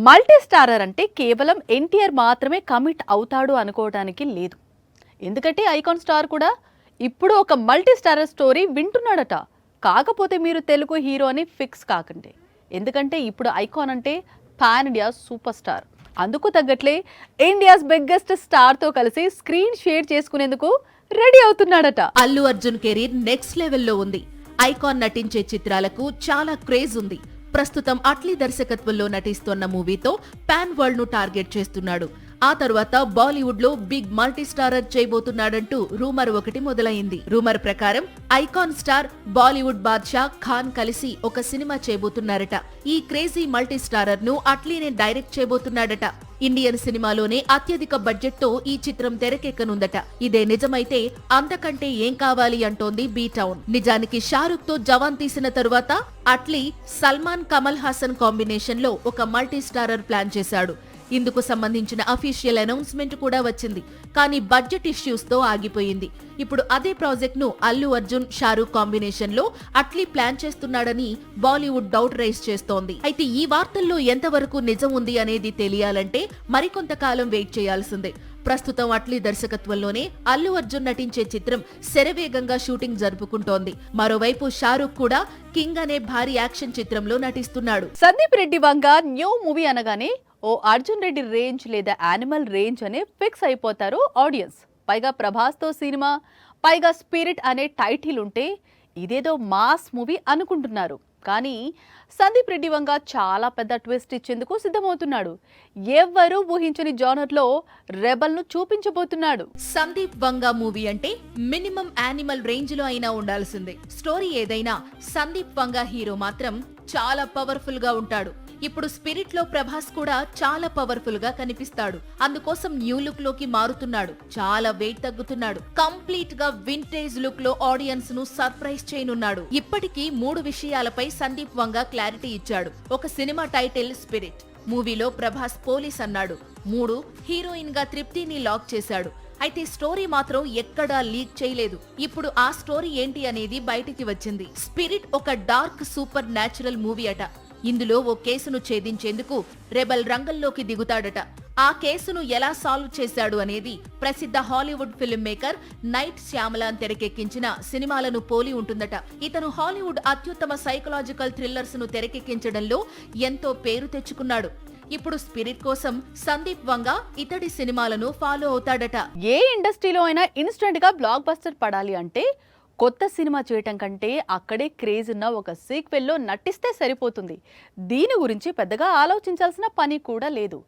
Multi starrer అంటే కేవలం ఎన్టీఆర్ మాత్రమే కమిట్ అవుతాడు అనుకోవడానికి లేదు. ఎందుకంటే ఐకాన్ స్టార్ కూడా ఇప్పుడు ఒక మల్టీ స్టారర్ స్టోరీ వింటున్నాడట. కాకపోతే మీరు తెలుగు హీరో అని ఫిక్స్ కాకండి. ఎందుకంటే ఇప్పుడు ఐకాన్ అంటే పాన్ ఇండియా సూపర్ స్టార్. అందుకు తగ్గట్లే ఇండియాస్ బిగ్గెస్ట్ స్టార్ తో కలిసి స్క్రీన్ షేర్ చేసుకునేందుకు రెడీ అవుతున్నాడట. అల్లు అర్జున్ కెరీర్ నెక్స్ట్ లెవెల్లో ఉంది. ఐకాన్ నటించే చిత్రాలకు చాలా క్రేజ్ ఉంది. ప్రస్తుతం అట్లీ దర్శకత్వంలో నటిస్తున్న మూవీతో పాన్ వరల్డ్ ను టార్గెట్ చేస్తున్నాడు. ఆ తర్వాత బాలీవుడ్ లో బిగ్ మల్టీ స్టారర్ చేయబోతున్నాడంటూ రూమర్ ఒకటి మొదలైంది. రూమర్ ప్రకారం ఐకాన్ స్టార్ బాలీవుడ్ బాద్షా ఖాన్ కలిసి ఒక సినిమా చేయబోతున్నారట. ఈ క్రేజీ మల్టీ స్టారర్ ను అట్లీనే డైరెక్ట్ చేయబోతున్నాడట. ఇండియన్ సినిమాలోనే అత్యధిక బడ్జెట్ తో ఈ చిత్రం తెరకెక్కనుందట. ఇదే నిజమైతే అంతకంటే ఏం కావాలి అంటోంది బీ టౌన్. నిజానికి షారుఖ్ తో జవాన్ తీసిన తరువాత అట్లీ సల్మాన్ కమల్ హాసన్ కాంబినేషన్ లో ఒక మల్టీ స్టారర్ ప్లాన్ చేశాడు. ఇందుకు సంబంధించిన అఫీషియల్ అనౌన్స్మెంట్ కూడా వచ్చింది. కానీ బడ్జెట్ ఇష్యూస్ తో ఆగిపోయింది. ఇప్పుడు అదే ప్రాజెక్ట్ ను అల్లు అర్జున్ షారూఖ్ కాంబినేషన్ లో అట్లీ ప్లాన్ చేస్తున్నాడని బాలీవుడ్ డౌట్ రైజ్ చేస్తోంది. అయితే ఈ వార్తల్లో ఎంతవరకు నిజం ఉంది అనేది తెలియాలంటే మరికొంతకాలం వెయిట్ చేయాల్సిందే. ప్రస్తుతం అట్లీ దర్శకత్వంలోనే అల్లు అర్జున్ నటించే చిత్రం శరవేగంగా షూటింగ్ జరుపుకుంటోంది. మరోవైపు షారూఖ్ కూడా కింగ్ అనే భారీ యాక్షన్ చిత్రంలో నటిస్తున్నాడు. సందీప్ రెడ్డి వంగ న్యూ మూవీ అనగానే ఓ అర్జున్ రెడ్డి రేంజ్ లేదా యానిమల్ రేంజ్ అనే ఫిక్స్ అయిపోతారు ఆడియన్స్. పైగా ప్రభాస్ తో సినిమా, పైగా స్పిరిట్ అనే టైటిల్ ఉంటే ఇదేదో మాస్ మూవీ అనుకుంటున్నారు. కానీ సందీప్ రెడ్డి వంగ చాలా పెద్ద ట్విస్ట్ ఇచ్చేందుకు సిద్ధమవుతున్నాడు. ఎవ్వరూ ఊహించని జానర్ లో రెబల్ ను చూపించబోతున్నాడు. సందీప్ వంగ మూవీ అంటే మినిమం యానిమల్ రేంజ్ లో అయినా ఉండాల్సిందే. స్టోరీ ఏదైనా సందీప్ వంగ హీరో మాత్రం చాలా పవర్ఫుల్ గా ఉంటాడు. ఇప్పుడు స్పిరిట్ లో ప్రభాస్ కూడా చాలా పవర్ఫుల్ గా కనిపిస్తాడు. అందుకోసం న్యూ లుక్ లోకి మారుతున్నాడు. చాలా వెయిట్ తగ్గుతున్నాడు. కంప్లీట్ గా వింటేజ్ లుక్ లో ఆడియన్స్ ను సర్ప్రైజ్ చేయనున్నాడు. ఇప్పటికీ 3 విషయాలపై సందీప్ వంగ క్లారిటీ ఇచ్చాడు. ఒక సినిమా టైటిల్ స్పిరిట్, మూవీలో ప్రభాస్ పోలీస్ అన్నాడు. 3 హీరోయిన్ గా తృప్తిని లాక్ చేశాడు. అయితే స్టోరీ మాత్రం ఎక్కడా లీక్ చేయలేదు. ఇప్పుడు ఆ స్టోరీ ఏంటి అనేది బయటికి వచ్చింది. స్పిరిట్ ఒక డార్క్ సూపర్ న్యాచురల్ మూవీ అట. ఇందులో ఓ కేసును ఛేదించేందుకు రెబల్ రంగంలోకి దిగుతాడట. ఆ కేసును ఎలా సాల్వ్ చేశాడు అనేది ప్రసిద్ధ హాలీవుడ్ ఫిల్మ్ మేకర్ నైట్ శ్యామలాన్ తెరకెక్కించిన సినిమాలను పోలి ఉంటుందట. ఇతను హాలీవుడ్ అత్యుత్తమ సైకలాజికల్ థ్రిల్లర్స్ ను తెరకెక్కించడంలో ఎంతో పేరు తెచ్చుకున్నాడు. ఇప్పుడు స్పిరిట్ కోసం సందీప్ వంగ ఇతడి సినిమాలను ఫాలో అవుతాడట. ఏ ఇండస్ట్రీలో అయినా ఇన్స్టెంట్ గా బ్లాక్ బస్టర్ పడాలి అంటే కొత్త సినిమా చేయటం కంటే అక్కడే క్రేజ్ ఉన్న ఒక సీక్వెల్లో నటిస్తే సరిపోతుంది. దీని గురించి పెద్దగా ఆలోచించాల్సిన పని కూడా లేదు.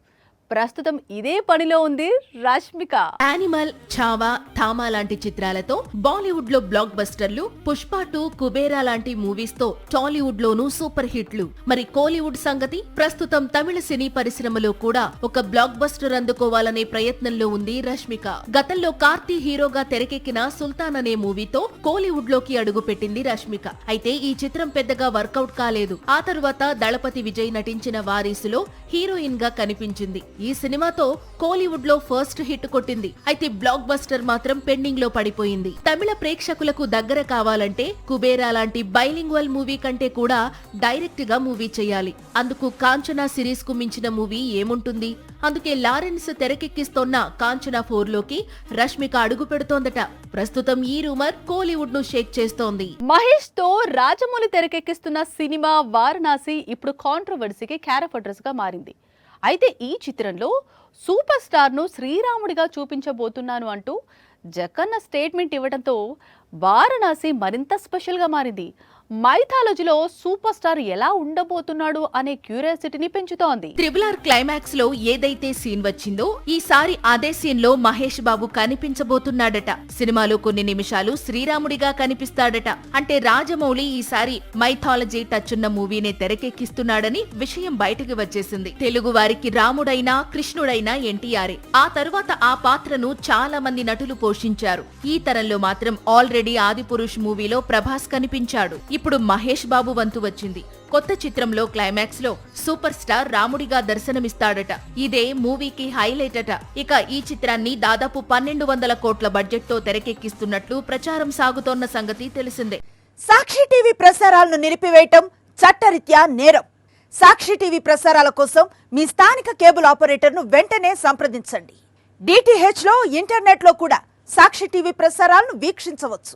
ప్రస్తుతం ఇదే పనిలో ఉంది రష్మిక. యానిమల్, ఛావా, థామా లాంటి చిత్రాలతో బాలీవుడ్ లో బ్లాక్ బస్టర్లు, పుష్ప 2, కుబేరా లాంటి మూవీస్ తో టాలీవుడ్ లోనూ సూపర్ హిట్లు. మరి కోలీవుడ్ సంగతి? ప్రస్తుతం తమిళ సినీ పరిశ్రమలో కూడా ఒక బ్లాక్ బస్టర్ అందుకోవాలనే ప్రయత్నంలో ఉంది రష్మిక. గతంలో కార్తీ హీరోగా తెరకెక్కిన సుల్తాన్ అనే మూవీతో కోలీవుడ్ లోకి అడుగు పెట్టింది రష్మిక. అయితే ఈ చిత్రం పెద్దగా వర్కౌట్ కాలేదు. ఆ తరువాత దళపతి విజయ్ నటించిన వారీసులో హీరోయిన్ గా కనిపించింది. ఈ సినిమాతో కోలీవుడ్ లో ఫస్ట్ హిట్ కొట్టింది. అయితే బ్లాక్ బస్టర్ మాత్రం పెండింగ్ లో పడిపోయింది. తమిళ ప్రేక్షకులకు దగ్గర కావాలంటే కుబేరా లాంటి బైలింగ్వల్ మూవీ కంటే కూడా డైరెక్ట్ గా మూవీ చేయాలి. అందుకు కాంచనా సిరీస్ కు మించిన మూవీ ఏముంటుంది? అందుకే లారెన్స్ తెరకెక్కిస్తోన్న కాంచనా 4 లోకి రష్మిక అడుగు పెడుతోందట. ప్రస్తుతం ఈ రూమర్ కోలీవుడ్ ను షేక్ చేస్తోంది. మహేష్ తో రాజమౌళి తెరకెక్కిస్తున్న సినిమా వారణాసి ఇప్పుడు కాంట్రవర్సీకి క్యారెక్టర్స్ గా మారింది. అయితే ఈ చిత్రంలో సూపర్ స్టార్ ను శ్రీరాముడిగా చూపించబోతున్నాను అంటూ జగన్న స్టేట్మెంట్ ఇవ్వడంతో వారణాసి మరింత స్పెషల్ గా మారింది. మైథాలజీలో సూపర్ స్టార్ ఎలా ఉండబోతున్నాడు అనే క్యూరియాసిటీని పెంచుతోంది. RRR క్లైమాక్స్ లో ఏదైతే సీన్ వచ్చిందో ఈసారి అదే సీన్ లో మహేష్ బాబు కనిపించబోతున్నాడట. సినిమాలో కొన్ని నిమిషాలు శ్రీరాముడిగా కనిపిస్తాడట. అంటే రాజమౌళి ఈసారి మైథాలజీ టచ్ ఉన్న మూవీనే తెరకెక్కిస్తున్నాడని విషయం బయటకు వచ్చేసింది. తెలుగు వారికి రాముడైనా కృష్ణుడైనా ఎన్టీఆర్. ఆ తరువాత ఆ పాత్రను చాలా మంది నటులు పోషించారు. ఈ తరంలో మాత్రం ఆల్రెడీ ఆదిపురుష్ మూవీలో ప్రభాస్ కనిపించాడు. ఇప్పుడు మహేష్ బాబు వంతు వచ్చింది. కొత్త చిత్రంలో క్లైమాక్స్ లో సూపర్ స్టార్ రాముడిగా దర్శనమిస్తాడట. ఇదే మూవీకి హైలైట్ అట. ఇక ఈ చిత్రాన్ని దాదాపు 1200 కోట్ల బడ్జెట్ తో తెరకెక్కిస్తున్నట్లు ప్రచారం సాగుతోన్న సంగతి తెలిసిందే. సాక్షి టీవీ ప్రసారాలను నిలిపివేయటం చట్టరీత్యా నేరం. సాక్షి టీవీ ప్రసారాల కోసం మీ స్థానిక కేబుల్ ఆపరేటర్ను వెంటనే సంప్రదించండి. DTH లో ఇంటర్నెట్ లో కూడా సాక్షి టీవీ ప్రసారాలను వీక్షించవచ్చు.